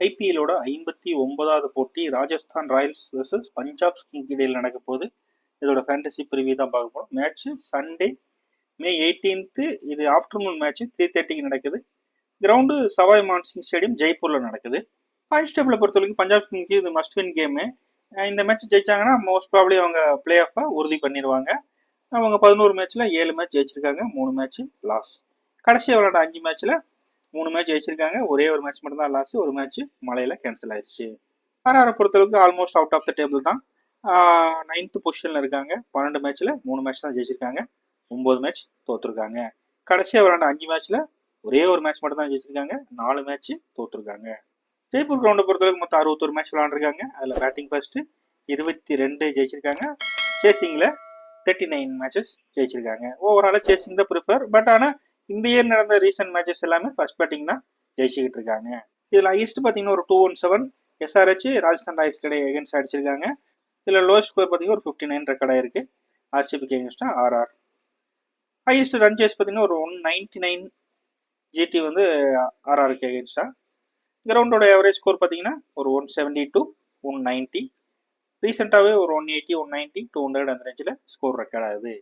ஐபிஎல்லோட 59வது போட்டி Rajasthan Royals vs Punjab Kings இடையில் நடக்க போகுது. இதோட ஃபேண்டசி பிரிவியூ தான் பார்க்க போகிறோம். மேட்ச் சண்டே மே 18th. இது ஆஃப்டர்நூன் மேட்ச் 3:30க்கு நடக்குது. கிரவுண்டு சவாய் மான்சிங் ஸ்டேடியம் ஜெய்ப்பூரில் நடக்குது. பாயிண்ட்ஸ் டேபிளை பொறுத்த வரைக்கும் பஞ்சாப் கிங்ஸ்க்கு இது மஸ்ட் வின் கேமு. இந்த மேட்ச் ஜெயிச்சாங்கன்னா மோஸ்ட் ப்ராப்ளி அவங்க பிளே ஆஃபை உறுதி பண்ணிடுவாங்க. அவங்க 11 மேட்ச்சில் 7 மேட்ச் ஜெயிச்சிருக்காங்க, 3 மேட்ச் லாஸ். கடைசியாக விளையாட 5 மேட்ச்சில் 3 மேட்ச் ஜெயிச்சிருக்காங்க, ஒரே ஒரு மேட்ச் மட்டும் தான் லாஸ், ஒரு மேட்ச் மழையில் கேன்சல் ஆயிடுச்சு. ஆர்ஆரை பொறுத்தளவுக்கு almost out of the table தான். 9th பொசிஷனில் இருக்காங்க. 12 மேட்ச்சில் 3 மேட்ச் தான் ஜெயிச்சிருக்காங்க, 9 மேட்ச் தோற்றுருக்காங்க. கடைசியாக விளையாண்ட 5 மேட்ச்சில் ஒரே ஒரு மேட்ச் மட்டும் தான் ஜெயிச்சிருக்காங்க, 4 மேட்ச் தோற்றுருக்காங்க. ஜெய்ப்பூர் கிரவுண்டை பொறுத்தளவுக்கு மொத்தம் 61 மேட்ச் விளையாண்டுருக்காங்க. அதில் பேட்டிங் ஃபர்ஸ்ட்டு 22 ஜெயிச்சிருக்காங்க, சேசிங்கில் 39 மேட்சஸ் ஜெயிச்சிருக்காங்க. ஓவராலாக சேசிங் தான் ப்ரிஃபர். பட் ஆனால் இந்த இயர் நடந்த ரீசன்ட் மேட்சஸ் எல்லாமே ஃபர்ஸ்ட் பேட்டிங் தான் ஜெயிச்சுக்கிட்டு இருக்காங்க. இதில் ஹையஸ்ட் பார்த்தீங்கன்னா ஒரு 217 எஸ்ஆர்ஹெச் ராஜஸ்தான் ராயல்ஸ் கடை எகென்ஸ்ட் அடிச்சிருக்காங்க. இதில் லோவஸ்ட் ஸ்கோர் பார்த்தீங்கன்னா ஒரு 59 ரெக்கார்டாக இருக்குது ஆர்சிபிக்கு எகென்ஸ்டாக ஆர்ஆர். ஹையஸ்ட் ரன் சேஸ் பார்த்தீங்கன்னா ஒரு 199 ஜிடி வந்து ஆர்ஆருக்கு எகென்ஸ்டாக. கிரவுண்டோட ஆவரேஜ் ஸ்கோர் பார்த்தீங்கன்னா ஒரு 170 to 190. ரீசெண்டாகவே ஒரு 180, 190, 200 அந்த ரேஞ்சில் ஸ்கோர் ரெக்கார்ட் ஆகுது.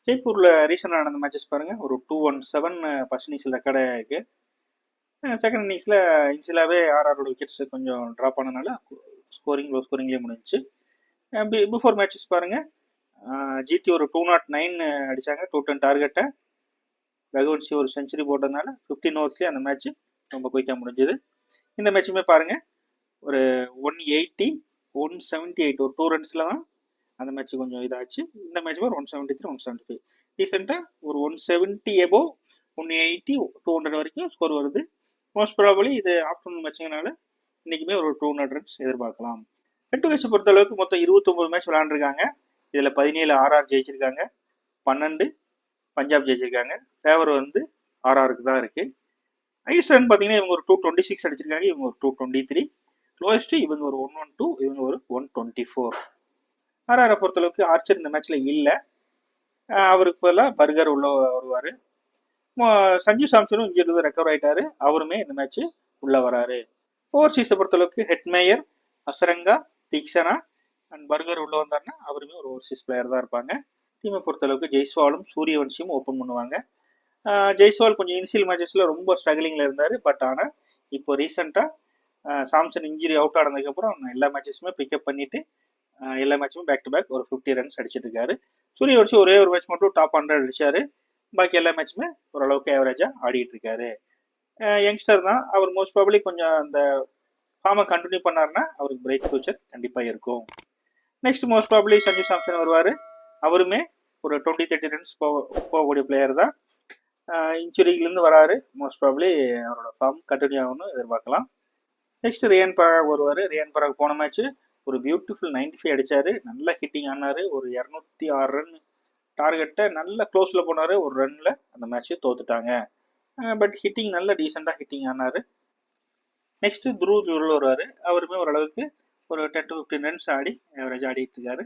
ஜெய்ப்பூரில் ரீசெண்டாக நடந்த மேட்சஸ் பாருங்கள், ஒரு 217 ஃபர்ஸ்ட் இன்னிங்ஸில் ரெக்கார்டாக இருக்குது. செகண்ட் இன்னிங்ஸில் இன்சிலாவே ஆர்ஆரோட விக்கெட்ஸ் கொஞ்சம் ட்ராப் ஆனதுனால லோ ஸ்கோரிங்லேயே முடிஞ்சிச்சு. பிஃபோர் மேட்சஸ் பாருங்கள், ஜிடி ஒரு 209 அடித்தாங்க, 210 டார்கெட்டை. ரகுவன்சி ஒரு செஞ்சுரி போட்டதுனால 15 ஓவர்ஸ்லேயே அந்த மேட்ச் ரொம்ப குயிக்காக முடிஞ்சுது. இந்த மேட்சுமே பாருங்கள், ஒரு 180, 178 ஒரு 2 ரன்ஸில் தான் அந்த மேட்ச் கொஞ்சம் இதாச்சு. இந்த மேட்ச் ஒரு 173, 175. ரீசெண்டாக ஒரு 170 எபோவ் 180, 200 வரைக்கும் ஸ்கோர் வருது. மோஸ்ட் ப்ராபலி இது ஆஃப்டர்நூன் மேட்சுங்கனால இன்றைக்குமே ஒரு 200 ரன்ஸ் எதிர்பார்க்கலாம். ஹெட் டு ஹெட் பொறுத்த அளவுக்கு மொத்தம் 29 மேட்ச் விளாண்டுருக்காங்க. இதில் 17 ஆர்ஆர் ஜெயிச்சிருக்காங்க, 12 பஞ்சாப் ஜெயிச்சிருக்காங்க. ஃபேவர் வந்து ஆர்ஆருக்கு தான் இருக்குது. ஹையஸ்ட் ரன் பார்த்தீங்கன்னா இவங்க ஒரு 226 அடிச்சிருக்காங்க, இவங்க ஒரு 223. லோயஸ்ட்டு இவங்க ஒரு 112, இவங்க ஒரு 124. ஆர்ஆரை பொறுத்தளவுக்கு ஆர்ச்சர் இந்த மேட்ச்சில் இல்லை, அவருக்கு பதிலாக பர்கர் உள்ள வருவார். சஞ்சு சாம்சனும் இங்கே ரெக்கவர் ஆகிட்டாரு, அவருமே இந்த மேட்ச்சு உள்ளே வராரு. ஓவர்சீஸை பொறுத்தளவுக்கு Hetmyer, Hasaranga, Theekshana and Burger உள்ளே வந்தாருன்னா அவருமே ஒரு ஓவர்சீஸ் பிளேயர் தான் இருப்பாங்க. டீமை பொறுத்தளவுக்கு ஜெய்ஸ்வாலும் சூரியவன்சியும் ஓப்பன் பண்ணுவாங்க. ஜெய்ஸ்வால் கொஞ்சம் இனிஷியல் மேட்சஸில் ரொம்ப ஸ்ட்ரகிளிங்கில் இருந்தார். பட் ஆனால் இப்போ ரீசெண்டாக சாம்சன் இன்ஜுரி அவுட் ஆனதுக்கப்புறம் எல்லா மேட்சஸுமே பிக்கப் பண்ணிவிட்டு எல்லா மேட்சுமே பேக் டு பேக் ஒரு 50 ரன்ஸ் அடிச்சிட்டு இருக்காரு. சூரியவன்சி ஒரே ஒரு மேட்ச் மட்டும் டாப் 100 அடிச்சாரு, பாக்கி எல்லா மேட்சுமே ஓரளவுக்கு ஆவரேஜாக ஆடிட்டு இருக்காரு. யங்ஸ்டர் தான் அவர், மோஸ்ட் ப்ராபலி கொஞ்சம் அந்த ஃபார்மை கண்டினியூ பண்ணாருன்னா அவருக்கு பிரைட் ஃபியூச்சர் கண்டிப்பாக இருக்கும். Next most probably Sanju Samson வருவார். அவருமே ஒரு 20-30 ரன்ஸ் போகக்கூடிய பிளேயர் தான். இன்ஜுரியிலேருந்து வராரு, மோஸ்ட் ப்ராபலி அவரோட ஃபார்ம் கண்டினியூ ஆகும்னு எதிர்பார்க்கலாம். நெக்ஸ்ட் ரியான் பராக் வருவார். ரியான் பராக் போன மேட்ச் ஒரு பியூட்டிஃபுல் 95 அடித்தார், நல்ல ஹிட்டிங் ஆனார். ஒரு 206 ரன் டார்கெட்டை நல்ல க்ளோஸில் போனார். ஒரு ரன்னில் அந்த மேட்ச்சு தோத்துட்டாங்க. பட் ஹிட்டிங் நல்ல டீசெண்டாக ஹிட்டிங் ஆனார். நெக்ஸ்ட்டு துருவ் ஜுரல் வருவார். அவருமே ஓரளவுக்கு ஒரு 10 to 15 ரன்ஸ் ஆடி ஆவரேஜ் ஆடிட்டு இருக்காரு.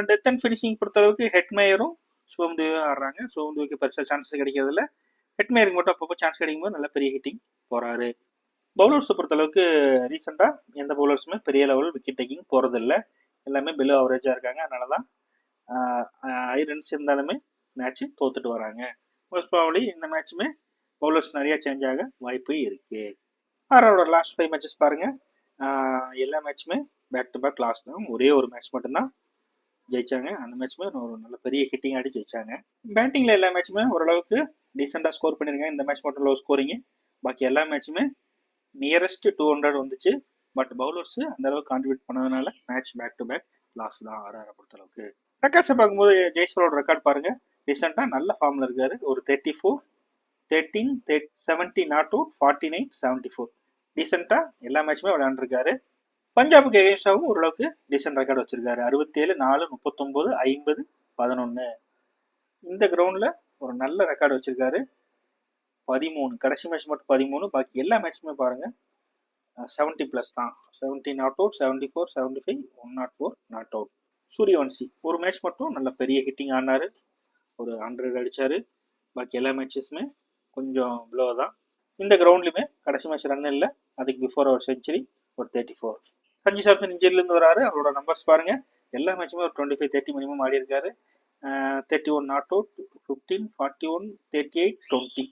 டெத் அண்ட் ஃபினிஷிங் பொறுத்தளவுக்கு ஹெட்மேயரும் சுவம்துவும் ஆடுறாங்க. சுவம்துவுக்கு பெருசாக சான்ஸ் கிடைக்கிறதில்ல. ஹெட்மேயருக்கு மட்டும் அப்பப்போ சான்ஸ் கிடைக்கும்போது நல்ல பெரிய ஹிட்டிங் போகிறாரு. பவுலர்ஸை பொறுத்தளவுக்கு ரீசெண்டாக எந்த பவுலர்ஸுமே பெரிய லெவல் விக்கெட் டேக்கிங் போகிறதில்ல, எல்லாமே பிலோ ஆவரேஜாக இருக்காங்க. அதனால தான் ஹை ரன்ஸ் இருந்தாலுமே மேட்ச்சு தோத்துட்டு வராங்க. மோஸ்ட் ப்ராபலி இந்த மேட்சுமே பவுலர்ஸ் நிறையா சேஞ்ச் ஆக வாய்ப்பு இருக்குது. ஆரோட லாஸ்ட் 5 மேட்சஸ் பாருங்கள், எல்லா மேட்சுமே பேக் டு பேக் லாஸ்ட் தான். ஒரே ஒரு மேட்ச் மட்டும்தான் ஜெயிச்சாங்க, அந்த மேட்சுமே ஒரு நல்ல பெரிய ஹிட்டிங் ஆடி ஜெயிச்சாங்க. பேட்டிங்கில் எல்லா மேட்சுமே ஓரளவுக்கு டீசெண்டாக ஸ்கோர் பண்ணியிருக்காங்க. இந்த மேட்ச் மட்டும் லோ ஸ்கோரிங்கு, பாக்கி எல்லா மேட்சுமே நியரஸ்ட் 200 வந்துச்சு. பட் பவுலர்ஸ் அந்த அளவுக்கு கான்ட்ரிபியூட் பண்ணதுனால match back to back loss தான் ஆர்ஆரை பொறுத்தளவுக்கு. ரெக்கார்ட்ஸை பார்க்கும்போது ஜெய்ஸ்வாலோட ரெக்கார்ட் பாருங்க, ரீசெண்டாக நல்ல ஃபார்மில் இருக்காரு. ஒரு 34, 13, 70 நாட் அவுட், 49, 74 டீசெண்டாக எல்லா மேட்சுமே விளையாண்டுருக்காரு. பஞ்சாபுக்கு எகென்ஸ்டாகவும் ஓரளவுக்கு டீசென்ட் ரெக்கார்டு வச்சிருக்காரு. 67, 4, 39, 50, 11 இந்த கிரவுண்டில் ஒரு நல்ல ரெக்கார்டு வச்சிருக்காரு. 13 கடைசி மேட்ச் மட்டும் 13, பாக்கி எல்லா மேட்சுமே பாருங்க 70+ தான். 70 not out, 74, 75, 104 not out. Suryavanshi ஒரு மேட்ச் மட்டும் நல்ல பெரிய ஹிட்டிங் ஆனாரு, ஒரு 100 அடிச்சாரு. பாக்கி எல்லா மேட்சஸுமே கொஞ்சம் ப்ளோ தான். இந்த கிரவுண்ட்லையுமே கடைசி மேட்ச் ரன் இல்லை, அதுக்கு பிஃபோர் ஒரு செஞ்சுரி ஒரு 34. சஞ்சு சாம்சன் இன்ஜுரியிலேருந்து வராரு. அவரோட நம்பர்ஸ் பாருங்க, எல்லா மேட்சுமே ஒரு 25-30 மினிமம் ஆடி இருக்காரு. 31 நாட் அவுட், 15, 41, 38, 20.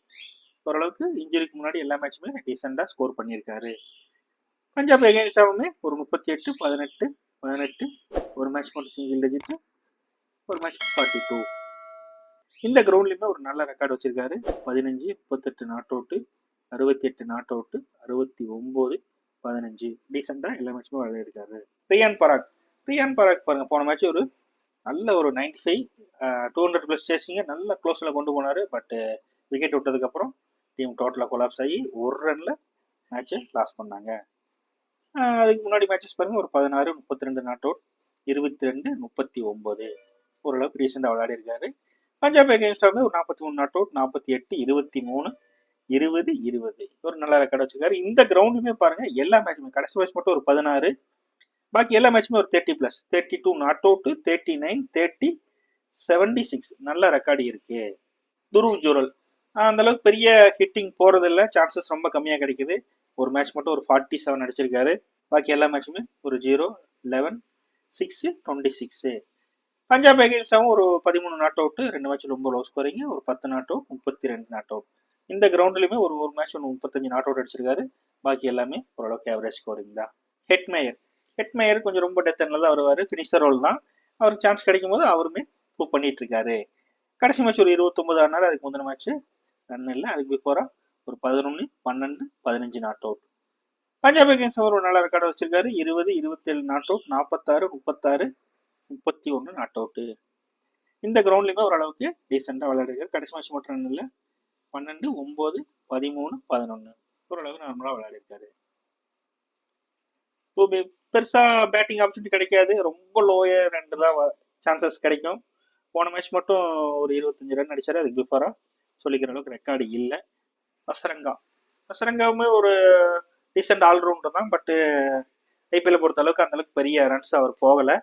ஓரளவுக்கு இன்ஜுரிக்கு முன்னாடி எல்லா மேட்சுமே டீசெண்டாக ஸ்கோர் பண்ணியிருக்காரு. பஞ்சாப் எகெயின்ஸ்டாகவுமே ஒரு 38, 18, 18, ஒரு மேட்ச் மட்டும் சிங்கிள் டிஜிட், ஒரு மேட்ச் 42. இந்த கிரவுண்ட்லையுமே ஒரு நல்ல ரெக்கார்டு வச்சிருக்காரு. 15, 38 நாட் அவுட்டு, 68 நாட் அவுட்டு, 69, 15. டீசெண்டாக எல்லா மேட்சுமே விளையாடிருக்காரு. ரியான் பராக் பாருங்க, போன மேட்ச் ஒரு நல்ல ஒரு 95, 200+ சேசிங்க நல்ல க்ளோஸில் கொண்டு போனார். பட் விக்கெட் விட்டதுக்கப்புறம் டீம் டோட்டலாக கொலாப்ஸ் ஆகி ஒரு ரனில் மேட்சை லாஸ் பண்ணாங்க. அதுக்கு முன்னாடி மேட்சஸ் பாருங்க, ஒரு 16, 32 நாட் அவுட், 22, 39. ஓரளவுக்கு ரீசெண்டாக விளையாடி இருக்காரு. பஞ்சாப் எகெயின்ஸ்டாகவே ஒரு 43 நாட் அவுட், 48, 23, 20, 20. ஒரு நல்ல ரெக்கார்டு வச்சிருக்காரு. இந்த கிரவுண்டுமே பாருங்க, எல்லா மேட்சுமே கடைசி மேட்ச் மட்டும் ஒரு 16, பாக்கி எல்லா மேட்சுமே ஒரு 30+, 32 நாட் அவுட், 39, 30, 76. நல்ல ரெக்கார்டு இருக்கு. துருவ் ஜுரல் அந்த அளவுக்கு பெரிய ஹிட்டிங் போறது இல்லை, சான்சஸ் ரொம்ப கம்மியாக கிடைக்குது. ஒரு மேட்ச் மட்டும் ஒரு 47 அடிச்சிருக்காரு. பாக்கி எல்லா மேட்சுமே ஒரு 0, 11, 6, 26. பஞ்சாப் எகெயின்ஸ்டாகவும் ஒரு 13 நாட் அவுட், 2 மேட்ச் ரொம்ப லோ ஸ்கோரிங், ஒரு 10 நாட் அவுட், 32 நாட் அவுட். இந்த கிரவுண்ட்லையுமே ஒரு மேட்ச் 35 நாட் அவுட் அடிச்சிருக்காரு. பாக்கி எல்லாமே ஓரளவுக்கு ஆவரேஜ் ஸ்கோரிங் தான். ஹெட்மேயர் கொஞ்சம் ரொம்ப டெத்தனில் தான் வருவார், ஃபினிஷர் ரோல் தான். அவருக்கு சான்ஸ் கிடைக்கும் போது அவருமே ப்ரூவ் பண்ணிட்டு இருக்காரு. கடைசி மேட்ச் ஒரு 29 ஆனாரு. அதுக்கு முந்தின மேட்ச் ரன் இல்லை, அதுக்கு பிஃபோரா ஒரு 11, 12, 15 நாட் அவுட். பஞ்சாப் எகெயின்ஸ்ட் ஒரு நல்ல ரெக்கார்டு வச்சிருக்காரு. 20, 27 நாட் அவுட், 46, 36, 31 நாட் அவுட்டு. இந்த கிரவுண்ட்லையுமே ஓரளவுக்கு டீசெண்டாக விளையாடிருக்காரு. கடைசி மேட்ச் மட்டும் ரன் இல்லை, 12, 9, 13, 11. ஓரளவுக்கு நார்மலாக விளையாடிருக்காரு. பெருசா பேட்டிங் ஆப்பர்ச்சுனிட்டி கிடைக்காது, ரொம்ப லோயர் ரெண்டு தான் சான்சஸ் கிடைக்கும். போன மேட்ச் மட்டும் ஒரு 25 ரன் அடிச்சாரு. அதுக்கு பிஃபோரா சொல்லிக்கிற அளவுக்கு ரெக்கார்டு இல்லை. அசரங்காவுமே ஒரு டீசென்ட் ஆல்ரவுண்டர் தான். பட்டு ஐபிஎல் பொறுத்த அளவுக்கு அந்த அளவுக்கு பெரிய ரன்ஸ் அவர் போகலை.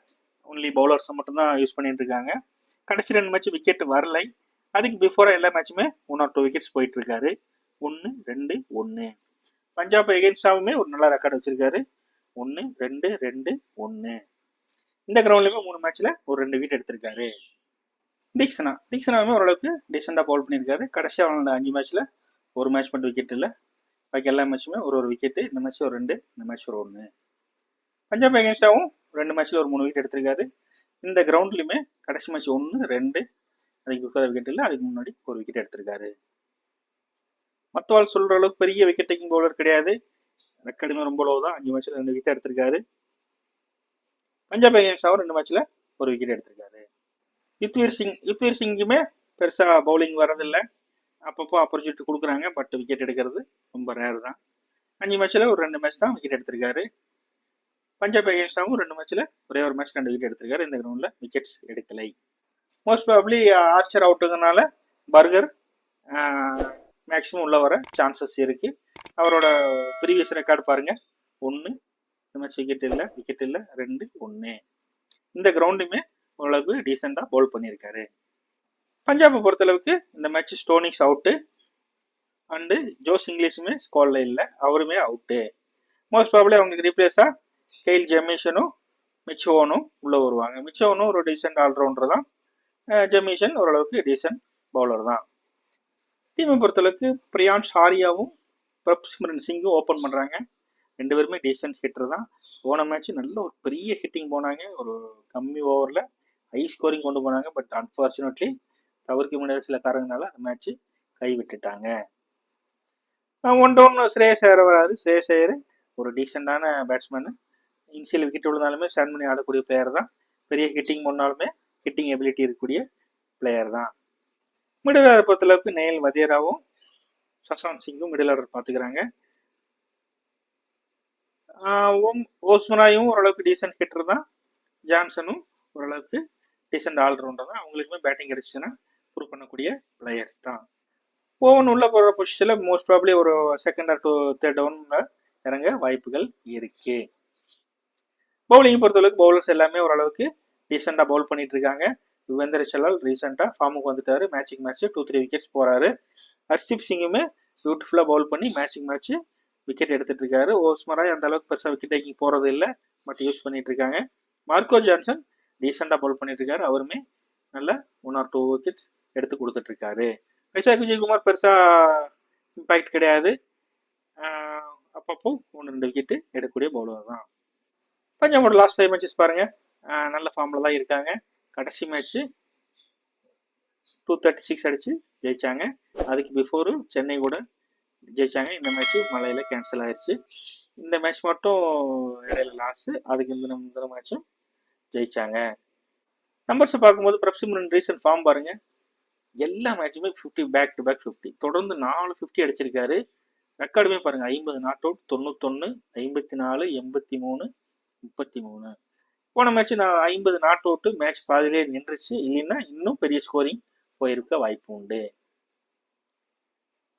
ஒன்லி பவுலர்ஸை மட்டும்தான் யூஸ் பண்ணிட்டு இருக்காங்க. கடைசி 2 மேட்ச் விக்கெட் வரலை. அதுக்கு பிஃபோரா எல்லா மேட்சுமே 1 or 2 விக்கெட்ஸ் போயிட்டு இருக்காரு. 1, 2, 1. பஞ்சாப் எகெயின்ஸ்டாவுமே ஒரு நல்ல ரெக்கார்டு வச்சிருக்காரு. 1, 2, 2, 1. இந்த கிரவுண்ட்லயுமே 3 மேட்ச்ல ஒரு 2 விக்கெட் எடுத்திருக்காரு. தீக்ஷனாவுமே ஓரளவுக்கு டீசெண்டாக பவுல் பண்ணியிருக்காரு. கடைசியாக அவனோட 5 மேட்ச்ல ஒரு மேட்ச் மட்டும் விக்கெட் இல்லை, பாக்கி எல்லா மேட்சுமே ஒரு விக்கெட்டு. இந்த மேட்ச் ஒரு 2, இந்த மேட்ச் ஒரு 1. பஞ்சாப் எகெயின்ஸ்டாவும் 2 மேட்ச்ல ஒரு 3 விக்கெட் எடுத்திருக்காரு. இந்த கிரவுண்ட்லையுமே கடைசி மேட்ச் 1, 2, அதுக்கு பிஃபோர் விக்கெட் இல்லை, அதுக்கு முன்னாடி ஒரு விக்கெட் எடுத்திருக்காரு. மற்றவாள் சொல்ற அளவுக்கு பெரிய விக்கெட் டேக்கிங் பவுலர் கிடையாது. ரெக்கார்டுமே ரொம்ப லோ தான். 5 மேட்ச்ல 2 விக்கெட் எடுத்திருக்காரு. பஞ்சாப் எகெயின்ஸ்டாவும் 2 மேட்ச்ல ஒரு விக்கெட் எடுத்திருக்காரு. யுத்வீர் சிங்குமே பெருசா பவுலிங் வரதில்லை, அப்பப்போ ஆப்பர்ச்சுனிட்டி கொடுக்குறாங்க. பட் விக்கெட் எடுக்கிறது ரொம்ப ரேர் தான். 5 மேட்ச்ல ஒரு 2 மேட்ச் தான் விக்கெட் எடுத்திருக்காரு. பஞ்சாப் எகெயின்ஸ்டாவும் 2 மேட்ச்ல ஒரே ஒரு மேட்ச் 2 விக்கெட் எடுத்திருக்காரு. இந்த கிரவுண்ட்ல விக்கெட்ஸ் எடுக்கலை. மோஸ்ட் ப்ராபப்லி ஆர்ச்சர் அவுட்டுங்கனால பர்கர் மேக்ஸிமம் உள்ள வர சான்சஸ் இருக்கு. அவரோட ப்ரீவியஸ் ரெக்கார்டு பாருங்க, 1, இந்த மேட்ச் விக்கெட் இல்லை, 2, 1. இந்த கிரவுண்டுமே ஓரளவுக்கு டீசெண்டாக பவுல் பண்ணியிருக்காரு. பஞ்சாபை பொறுத்தளவுக்கு இந்த மேட்ச் ஸ்டோனிக்ஸ் அவுட்டு அண்டு ஜோஸ் இங்கிலீஷுமே ஸ்குவாட்ல இல்லை, அவருமே அவுட்டு. மோஸ்ட் ப்ராபப்லி அவங்களுக்கு ரீப்ளேஸாக கெயில் ஜெமிஷனும் மிச்சோனும் உள்ளே வருவாங்க. மிச்சோனும் ஒரு டீசென்ட் ஆல்ரவுண்டர் தான். ஜெமிஷன் ஓரளவுக்கு டீசென்ட் பவுலர் தான். டீமை பொறுத்தளவுக்கு பிரியான்ஷ் ஆரியாவும் பிரப்சிம்ரன் சிங்கும் ஓப்பன் பண்ணுறாங்க. 2 பேருமே டீசென்ட் ஹிட்டர் தான். போன மேட்ச் நல்ல ஒரு பெரிய ஹிட்டிங் போனாங்க. ஒரு கம்மி ஓவரில் ஹை ஸ்கோரிங் கொண்டு போனாங்க. பட் அன்ஃபார்ச்சுனேட்லி தவிர்க்க முடியாத சில காரணங்களால அந்த மேட்ச் கை விட்டுட்டாங்க. 1 டவுன் ஸ்ரேயஸ் ஐயர் வராது. ஸ்ரேயஸ் ஐயர் ஒரு டீசெண்டான பேட்ஸ்மேனு. இனிஷியல் விக்கெட் விழுந்தாலுமே ஸ்டாண்ட் பண்ணி ஆடக்கூடிய பிளேயர் தான். பெரிய ஹிட்டிங் பண்ணாலுமே ஹிட்டிங் எபிலிட்டி இருக்கக்கூடிய பிளேயர் தான். மிடில் ஆர்டர் பொறுத்தளவுக்கு நெயில் வதேராவும் சசாந்த் சிங்கும் மிடில் ஆர்டர் பார்த்துக்கிறாங்க. ஓஸ்மராயும் ஓரளவுக்கு டீசென்ட் ஹிட்டர் தான். ஜான்சனும் ஓரளவுக்கு டீசென்ட் ஆல்ரவுண்டர் தான். அவங்களுக்குமே பேட்டிங் கிடைச்சுன்னா ப்ரூவ் பண்ணக்கூடிய பிளேயர்ஸ் தான். ஓவன் உள்ள போகிற பொசிஷனில் மோஸ்ட் ப்ராப்ளி ஒரு 2nd or 3rd டவுன்ல இறங்க வாய்ப்புகள் இருக்கு. பவுலிங் பொறுத்தளவுக்கு பவுலர்ஸ் எல்லாமே ஓரளவுக்கு டீசெண்டாக பவுல் பண்ணிட்டு இருக்காங்க. யுவேந்தர் சலால் ரீசெண்டாக ஃபார்முக்கு வந்துட்டாரு. மேட்ச் 2-3 விக்கெட்ஸ் போறாரு. ஹர்ஷிப் சிங்குமே பியூட்டிஃபுல்லாக பவுல் பண்ணி மேட்ச் விக்கெட் எடுத்துட்டு இருக்காரு. ஓஸ்மராய் அந்த அளவுக்கு பெருசாக விக்கெட் டேக்கிங் போறது இல்லை, பட் யூஸ் பண்ணிட்டு இருக்காங்க. மார்க்கோ ஜான்சன் டீசெண்டாக பவுல் பண்ணிட்டு இருக்காரு. அவருமே நல்ல 1 or 2 விக்கெட் எடுத்து கொடுத்துட்டு இருக்காரு. வைசாக் விஜயகுமார் பெருசா இம்பாக்ட் கிடையாது. அப்பப்போ 1-2 விக்கெட்டு எடுக்கக்கூடிய பவுலர் தான். பஞ்சாபோட லாஸ்ட் 5 மேட்சஸ் பாருங்க, நல்ல ஃபார்ம்ல தான் இருக்காங்க. கடைசி மேட்ச் 236 அடிச்சு ஜெயிச்சாங்க. அதுக்கு பிஃபோரு சென்னை கூட ஜெயிச்சாங்க. இந்த மேட்ச் மழையில கேன்சல் ஆயிடுச்சு. இந்த மேட்ச் மட்டும் இடையில லாஸ். அதுக்கு இந்த மேட்சும் ஜெயிச்சாங்க. நம்பர்ஸ் பார்க்கும்போது பிரப்சிம்ரன் ரீசன்ட் ஃபார்ம் பாருங்க, எல்லா மேட்சுமே 50 பேக் டு பேக் 50, தொடர்ந்து 4 50 அடிச்சிருக்காரு. ரெக்கார்டுமே பாருங்க, 50 நாட் அவுட், 91, 54, 83, 33. போன மேட்ச் நான் 50 நாட் அவுட், மேட்ச் பாதிலே நின்றுச்சு. இல்லைன்னா இன்னும் பெரிய ஸ்கோரிங் போயிருக்க வாய்ப்பு உண்டு.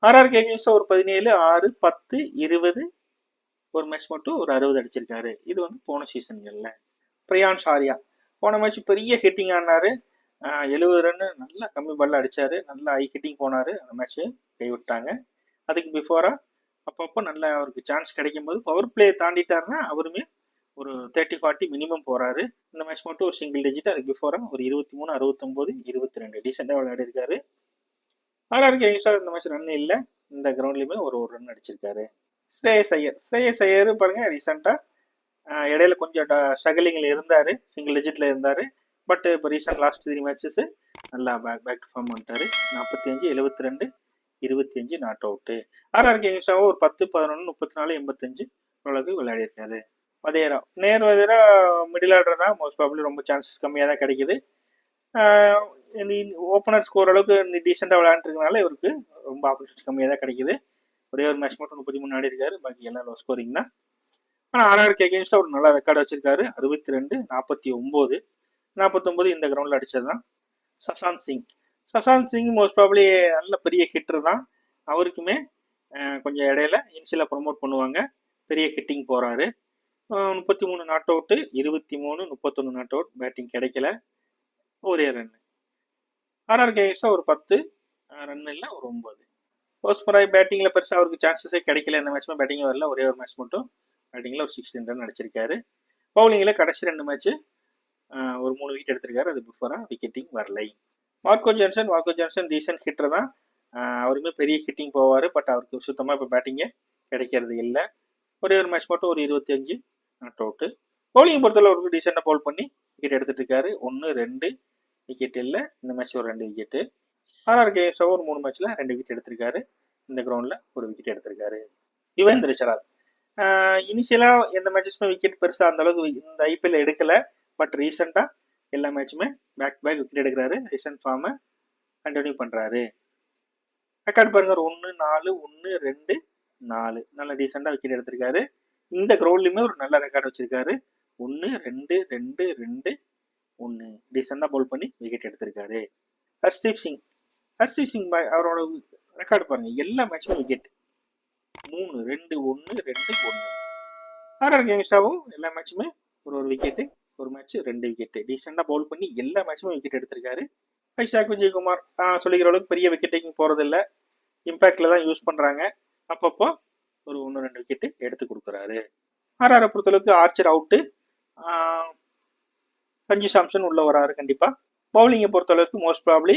ஆர்ஆர்கே அகைன்ஸ்ட் ஒரு 17, 6, 10, 20 ஒரு மேட்ச் மட்டும் ஒரு 60 அடிச்சிருக்காரு. இது வந்து போன சீசன்கள்ல. பிரியான்ஸ் ஆர்யா போன மேட்ச் பெரிய ஹிட்டிங் ஆனாரு. 70 ரன் நல்லா கம்மி பால்ல அடிச்சாரு. நல்லா ஹை ஹிட்டிங் போனாரு. அந்த மேட்ச் கைவிட்டாங்க. அதுக்கு பிஃபோரா அப்பப்போ நல்லா அவருக்கு சான்ஸ் கிடைக்கும் போது பவர் பிளே தாண்டிட்டாருன்னா அவருமே ஒரு 30-40 மினிமம் போறாரு. இந்த மேட்ச் மட்டும் ஒரு சிங்கிள் டிஜிட். அதுக்கு பிஃபோரா ஒரு 23, 69, 22 டீசெண்டா விளையாடி இருக்காரு. ஆர்ஆர்கே இந்த மேட்ச் ரன் இல்லை. இந்த கிரவுண்ட்லயுமே ஒரு ரன் அடிச்சிருக்காரு. ஸ்ரேயஸ் ஐயர் பாருங்க, ரீசெண்டா இடையில கொஞ்சம் ஸ்ட்ரகிளிங்ல இருந்தாரு, சிங்கிள் டிஜிட்ல இருந்தாரு. பட் இப்போ ரீசெண்ட் லாஸ்ட் 3 மேட்சஸ் நல்லா பேக் டு ஃபார்ம் பண்ணிட்டாரு. 45, 72, 25 நாட் அவுட்டு. ஆர்ஆர்கே ஒரு 10, 11, 34, 85 ஓரளவுக்கு விளையாடி இருக்காரு. வதேரா மிடில் ஆர்டர் தான், மோஸ்ட் ப்ராபப்லி ரொம்ப சான்சஸ் கம்மியாக தான் கிடைக்குது. ஓப்பனர் ஸ்கோர் அளவுக்கு டீசெண்டாக விளையாண்டுருக்கனால இவருக்கு ரொம்ப ஆப்பர்ச்சுனிட்டி கம்மியாக தான் கிடைக்குது. ஒரே ஒரு மேட்ச் மட்டும் 33 ஆடி இருக்காரு, பாக்கி எல்லாம் லோ ஸ்கோரிங் தான். ஆனால் ஆர்ஆர்கே அகேன்ஸ்டா ஒரு நல்ல ரெக்கார்டு வச்சிருக்காரு. 62, 49, 49 இந்த கிரவுண்ட்ல அடிச்சது தான். சசாந்த் சிங் மோஸ்ட் ப்ராபப்லி நல்ல பெரிய ஹிட்டர் தான். அவருக்குமே கொஞ்சம் இடையில இனிஷியலா ப்ரொமோட் பண்ணுவாங்க. பெரிய ஹிட்டிங் போறாரு. 33 not out, 23, 31 not out. Batting கிடைக்கல, ஒரே ரன். ஆர்ஆர்கே ஒரு 10 ரன் இல்லை, ஒரு 9. ஓஸ்மராய் பேட்டிங்ல பெருசா அவருக்கு சான்சஸே கிடைக்கல. இந்த மேட்ச்மே பேட்டிங் வரல. ஒரே ஒரு மேட்ச் மட்டும் பேட்டிங்ல ஒரு 16 ரன் அடிச்சிருக்காரு. பவுலிங்ல கடைசி 2 மேட்ச் ஒரு 3 விக்கெட் எடுத்திருக்காரு. அது பிஃபோரா விக்கெட்டிங் வரலை. மார்க்கோ ஜான்சன் டீசன்ட் ஹிட்டர் தான். அவருமே பெரிய ஹிட்டிங் போவார். பட் அவருக்கு சுத்தமாக இப்போ பேட்டிங்கே கிடைக்கிறது இல்லை. ஒரே ஒரு மேட்ச் மட்டும் ஒரு 25 நாட் அவுட்டு. பவுலிங் பொறுத்தவரை அவருக்கு டீசெண்டாக பவுல் பண்ணி விக்கெட் எடுத்துட்டு இருக்காரு. 1, 2 விக்கெட் இல்லை. இந்த மேட்ச் ஒரு 2 விக்கெட்டு. ஆர்ஆர்கே ஒரு 3 மேட்ச்ல 2 விக்கெட் எடுத்திருக்காரு. இந்த கிரவுண்ட்ல ஒரு விக்கெட் எடுத்திருக்காரு. யுவேந்திர சஹால் இனிஷியலா எந்த மேட்சஸ்மே விக்கெட் பெருசா அந்த அளவுக்கு இந்த ஐபிஎல் எடுக்கல. பட் ரீசெண்டா எல்லா மேட்சுமே பேக் விக்கெட் எடுக்கிறாரு. ரீசெண்ட் ஃபார்மை கண்டினியூ பண்றாரு. ரெக்கார்ட் பாருங்க, 1, 4, 1, 2, 4 நல்ல டீசெண்டா விக்கெட் எடுத்திருக்காரு. இந்த கிரவுண்ட்லயுமே ஒரு நல்ல ரெக்கார்ட் வச்சிருக்காரு. 1, 2, 2, 2, 1 டீசெண்டா பவுல் பண்ணி விக்கெட் எடுத்திருக்காரு. ஹர்ஷ்தீப் சிங் அவரோட ரெக்கார்டு பாருங்க, எல்லா மேட்சுமே விக்கெட். 3, 2, 1, 2, 1. ஆர்ஆர் கேங்ஸ்டாவும் எல்லா மேட்சுமே ஒரு விக்கெட்டு, ஒரு மேட்ச் 2 விக்கெட்டு. டீசெண்டா பவுல் பண்ணி எல்லா மேட்சுமே விக்கெட் எடுத்திருக்காரு. வைசாக் விஜயகுமார் சொல்லிக்கிற அளவுக்கு பெரிய விக்கெட் டேக்கிங் போறது இல்லை. இம்பாக்ட்ல தான் யூஸ் பண்றாங்க. அப்பப்போ ஒரு 1-2 விக்கெட்டு எடுத்து கொடுக்குறாரு. ஆர்ஆரை பொறுத்தளவுக்கு ஆர்ச்சர் அவுட்டு, சஞ்சு சாம்சன் உள்ள வராரு கண்டிப்பா. பவுலிங்கை பொறுத்தளவுக்கு மோஸ்ட் ப்ராப்ளி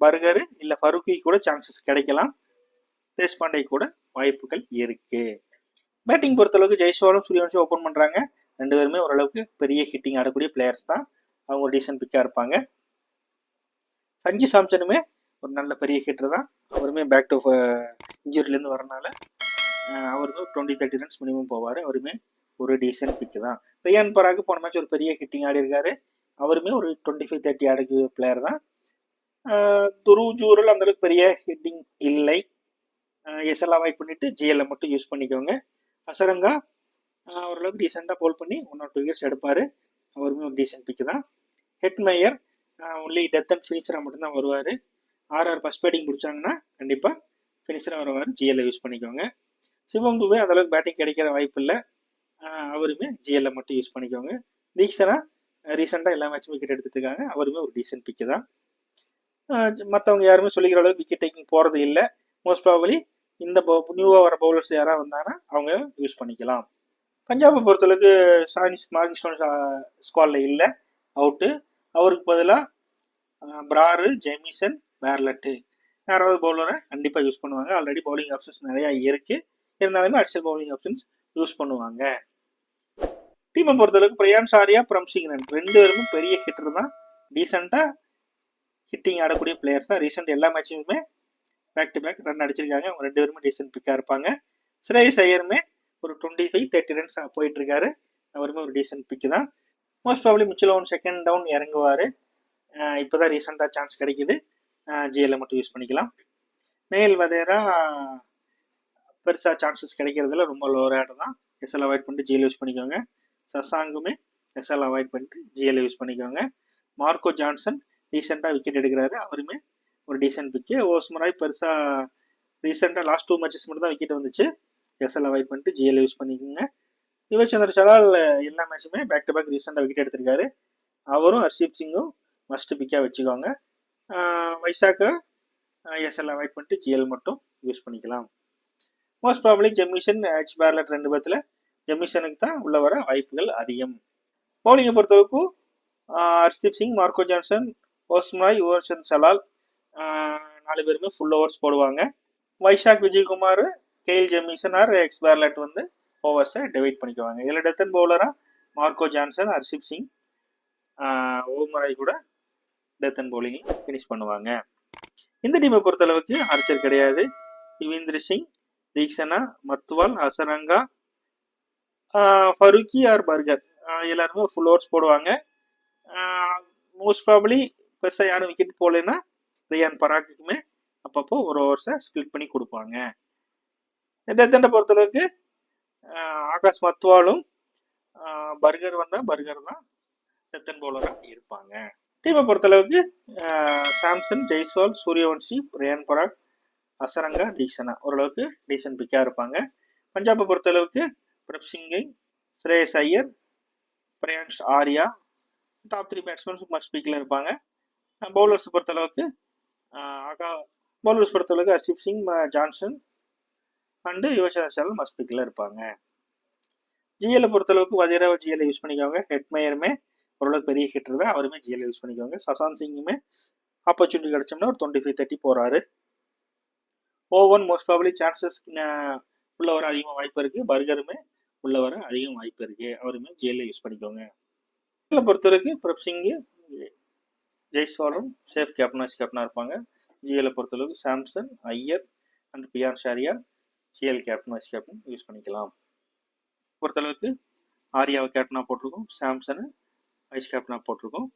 பர்கர் இல்ல ஃபருக்கி கூட சான்சஸ் கிடைக்கலாம். தேஷ்பாண்டே கூட வாய்ப்புகள் இருக்கு. பேட்டிங் பொறுத்தளவுக்கு ஜெய்ஸ்வாலும் சூரியவன்ஷும் ஓப்பன் பண்றாங்க. 2 பேருமே ஓரளவுக்கு பெரிய ஹிட்டிங் ஆடக்கூடிய பிளேயர்ஸ் தான். அவங்க ஒரு டீசன்ட் பிக்கா இருப்பாங்க. சஞ்சு சாம்சனுமே ஒரு நல்ல பெரிய ஹிட்டர் தான். அவருமே பேக் டு இன்ஜுரியிலேருந்து வரனால அவருக்கு 20-30 ரன்ஸ் மினிமம் போவார். அவருமே ஒரு டீசன்ட் பிக்கு தான். ரியான் பராக் போன மேட்ச் ஒரு பெரிய ஹிட்டிங் ஆடி இருக்காரு. அவருமே ஒரு 25-30 ஆடக்கூடிய பிளேயர் தான். துருவ் ஜூரல் அந்த அளவுக்கு பெரிய ஹிட்டிங் இல்லை. எஸ்எல் அவாய்ட் பண்ணிட்டு ஜிஎல்ஐ மட்டும் யூஸ் பண்ணிக்கோங்க. அசரங்கா ஓரளவுக்கு டீசெண்டாக பவுல் பண்ணி 1 or 2 விக்கெட்ஸ் எடுப்பார். அவருமே ஒரு டீசென்ட் பிக்கு தான். ஹெட்மேயர் ஒன்லி டெத் அண்ட் ஃபினிஷராக மட்டும்தான் வருவார். ஆர்ஆர் ஃபர்ஸ்ட் பேட்டிங் பிடிச்சாங்கன்னா கண்டிப்பாக ஃபினிஷராக வருவார். ஜிஎல்ஐ யூஸ் பண்ணிக்கோங்க. சிவம் துபே அந்தளவுக்கு பேட்டிங் கிடைக்கிற வாய்ப்பு இல்லை. அவருமே ஜிஎல்ஐ மட்டும் யூஸ் பண்ணிக்கோங்க. தீக்ஷனா ரீசெண்டாக எல்லா மேட்சும் விக்கெட் எடுத்துட்டு இருக்காங்க. அவருமே ஒரு டீசென்ட் பிக்கு தான். மற்றவங்க யாருமே சொல்லிக்கிற அளவுக்கு விக்கெட் டேக்கிங் போகிறது இல்லை. மோஸ்ட் ப்ராபலி இந்த நியூவாக வர பவுலர்ஸ் யாராவது வந்தாங்கன்னா அவங்க யூஸ் பண்ணிக்கலாம். பஞ்சாபை பொறுத்தளவுக்கு சானிஸ் மார்க் ஸ்டோன் ஸ்குவாடில் இல்லை, அவுட்டு. அவருக்கு பதிலாக பிராரு, ஜெமிசன், வேர்லட்டு யாராவது பவுலரை கண்டிப்பாக யூஸ் பண்ணுவாங்க. ஆல்ரெடி பவுலிங் ஆப்ஷன்ஸ் நிறையா இருக்குது, இருந்தாலுமே அடிஷனல் பவுலிங் ஆப்ஷன்ஸ் யூஸ் பண்ணுவாங்க. டீமை பொறுத்தளவுக்கு பிரியான்ஸ் ஆரியா, பிரம்சிங்கன் 2 பேருமே பெரிய ஹிட்டர் தான், டீசெண்டாக ஹிட்டிங் ஆடக்கூடிய பிளேயர்ஸ் தான். ரீசெண்ட் எல்லா மேட்சுமே பேக் டு பேக் ரன் அடிச்சிருக்காங்க. அவங்க 2 பேருமே டீசென்ட் பிக்காக இருப்பாங்க. ஸ்ரேயஸ் ஐயருமே ஒரு 25-30 ரன்ஸ் போயிட்டு இருக்காரு, அவருமே ஒரு டீசென்ட் பிக்கு தான். Most probably Mitchell Owen second down இறங்குவார். இப்போதான் ரீசெண்டாக சான்ஸ் கிடைக்குது, ஜிஎல்ல மட்டும் யூஸ் பண்ணிக்கலாம். நெயில் வதேரா பெருசாக சான்சஸ் கிடைக்கிறதுல ரொம்ப லோ ரேட் தான், எஸ்எல் அவாய்ட் பண்ணிட்டு ஜிஎல் யூஸ் பண்ணிக்கோங்க. சசாங்குமே எஸ்எல் அவாய்ட் பண்ணிட்டு ஜிஎல் யூஸ் பண்ணிக்கோங்க. மார்க்கோ ஜான்சன் ரீசெண்டாக விக்கெட் எடுக்கிறாரு, அவருமே ஒரு டீசென்ட் பிக்கு. ஓஸ்மராய் பெருசாக ரீசெண்டாக லாஸ்ட் 2 மேட்சஸ் மட்டும் தான் விக்கெட் வந்துச்சு, எஸ்எல் அவாய்ட் பண்ணிட்டு ஜிஎல் யூஸ் பண்ணிக்கோங்க. யுவச்சந்திர சலால் எல்லா மேட்சுமே பேக் டு பேக் ரீசெண்டாக விக்கெட் எடுத்திருக்காரு, அவரும் ஹர்ஷீப் சிங்கும் மஸ்ட் பிக்காக வச்சுக்கோங்க. வைசாக்கை எஸ்எல் அவாய்ட் பண்ணிட்டு ஜிஎல் மட்டும் யூஸ் பண்ணிக்கலாம். மோஸ்ட் ப்ராபப்ளி ஜெமிசன், ஹெச் பேர்லட் 2 பேர்த்தில் ஜெமிசனுக்கு தான் உள்ள வர வாய்ப்புகள் அதிகம். பவுலிங்கை பொறுத்தவரைக்கும் ஹர்ஷீப் சிங், மார்க்கோ ஜான்சன், ஓஸ்மராய், யுவச்சந்திர சலால் 4 பேருமே ஃபுல் ஓவர்ஸ் போடுவாங்க. Vyshak, Vijaykumar, Kyle Jamieson or X Bartlett வந்து ஓவர்ஸை டிவைட் பண்ணிக்குவாங்க. இதில் டெத்தன் பவுலராக மார்க்கோ ஜான்சன், ஹர்ஷீப் சிங், ஓமராய் கூட டெத்தன் பவுலிங் ஃபினிஷ் பண்ணுவாங்க. இந்த டீமை பொறுத்தளவுக்கு ஆர்ச்சர் கிடையாது. யுவேந்திர சிங், தீக்ஷனா, மத்வால், ஹசரங்கா, ஃபருக்கி ஆர் பர்கர் எல்லாருமே ஃபுல் ஓவர்ஸ் போடுவாங்க. மோஸ்ட் ப்ராபப்ளி பெருசாக யாரும் விக்கெட் போகலைன்னா ரியான் பராக்குமே அப்பப்போ ஒரு ஓவர்ஸை ஸ்பிளிட் பண்ணி கொடுப்பாங்க. டெத்தனை பொறுத்தளவுக்கு ஆகாஷ் மத்வாலும் பர்கர் வந்தால் பர்கர் தான் டெத்தன் பவுலராக இருப்பாங்க. டீமை பொறுத்தளவுக்கு சாம்சன், ஜெய்ஸ்வால், சூரியவன்ஷி, ரியான் பராக், ஹசரங்கா, தீக்ஷனா ஓரளவுக்கு டீசென்ட் பிக்காக இருப்பாங்க. பஞ்சாபை பொறுத்தளவுக்கு பிரப்சிங்கை, Shreyas Iyer, Priyansh Arya top 3 batsmen must பிக்கில் இருப்பாங்க. பவுலர்ஸ் பொறுத்தளவுக்கு Arshdeep Singh, Jansen and Yuzvendra Chahal must பிக்கில் இருப்பாங்க. ஜிஎல்லை பொறுத்தளவுக்கு வதேரா ஜிஎல்லை யூஸ் பண்ணிக்கோங்க. ஹெட்மேயருமே ஓரளவுக்கு பெரிய ஹிட்டர் தான், அவருமே ஜிஎல்லை யூஸ் பண்ணிக்கோங்க. சசாந்த் சிங்குமே ஆப்பர்ச்சுனிட்டி கிடைச்சோம்னா ஒரு 25-30 போகிறாரு. ஓவன் மோஸ்ட் ப்ராபப்ளி சான்சஸ் உள்ள வர அதிகமாக வாய்ப்பு இருக்குது, பர்கருமே உள்ள வர அதிகம் வாய்ப்பு இருக்குது, அவருமே ஜிஎல்லை யூஸ் பண்ணிக்கோங்க. இதில் பொறுத்தவரைக்கும் பிரப்சிங்கு, ஜெய்ஸ்வாலும் சேஃப் கேப்டன் வைஸ் கேப்டனாக இருப்பாங்க. ஜிஎல்லை பொறுத்தளவுக்கு Samson, Iyer and Priyansh Arya GL captain vice captain use பண்ணிக்கலாம். பொறுத்தளவுக்கு ஆரியாவை கேப்டனாக போட்டிருக்கோம், சாம்சனு வைஸ் கேப்டனாக போட்டிருக்கோம்.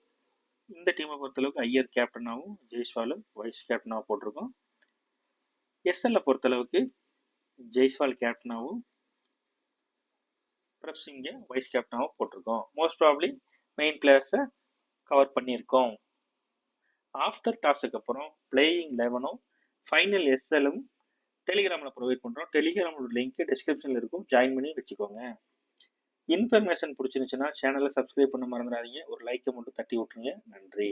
இந்த டீமை பொறுத்தளவுக்கு ஐயர் கேப்டனாகவும் ஜெய்ஸ்வாலும் வைஸ் கேப்டனாகவும் போட்டிருக்கோம். எஸ்எல்ல பொறுத்தளவுக்கு ஜெய்ஸ்வால் கேப்டனாகவும் பிரப்சிங்கை வைஸ் கேப்டனாகவும் போட்டிருக்கோம். மோஸ்ட் ப்ராபப்ளி மெயின் பிளேயர்ஸை கவர் பண்ணியிருக்கோம். ஆஃப்டர் டாஸுக்கு அப்புறம் பிளேயிங் 11ம் ஃபைனல் எஸ்எல்லும் டெலிகிராமில் ப்ரொவைட் பண்ணுறோம். டெலிகிராமோட லிங்க் டிஸ்கிரிப்ஷனில் இருக்கும், ஜாயின் பண்ணி வச்சுக்கோங்க. இன்ஃபர்மேஷன் பிடிச்சிருந்துச்சுன்னா சேனலை சப்ஸ்கிரைப் பண்ண மறந்துடாதீங்க, ஒரு லைக்கை மட்டும் தட்டி விட்டுருங்க. நன்றி.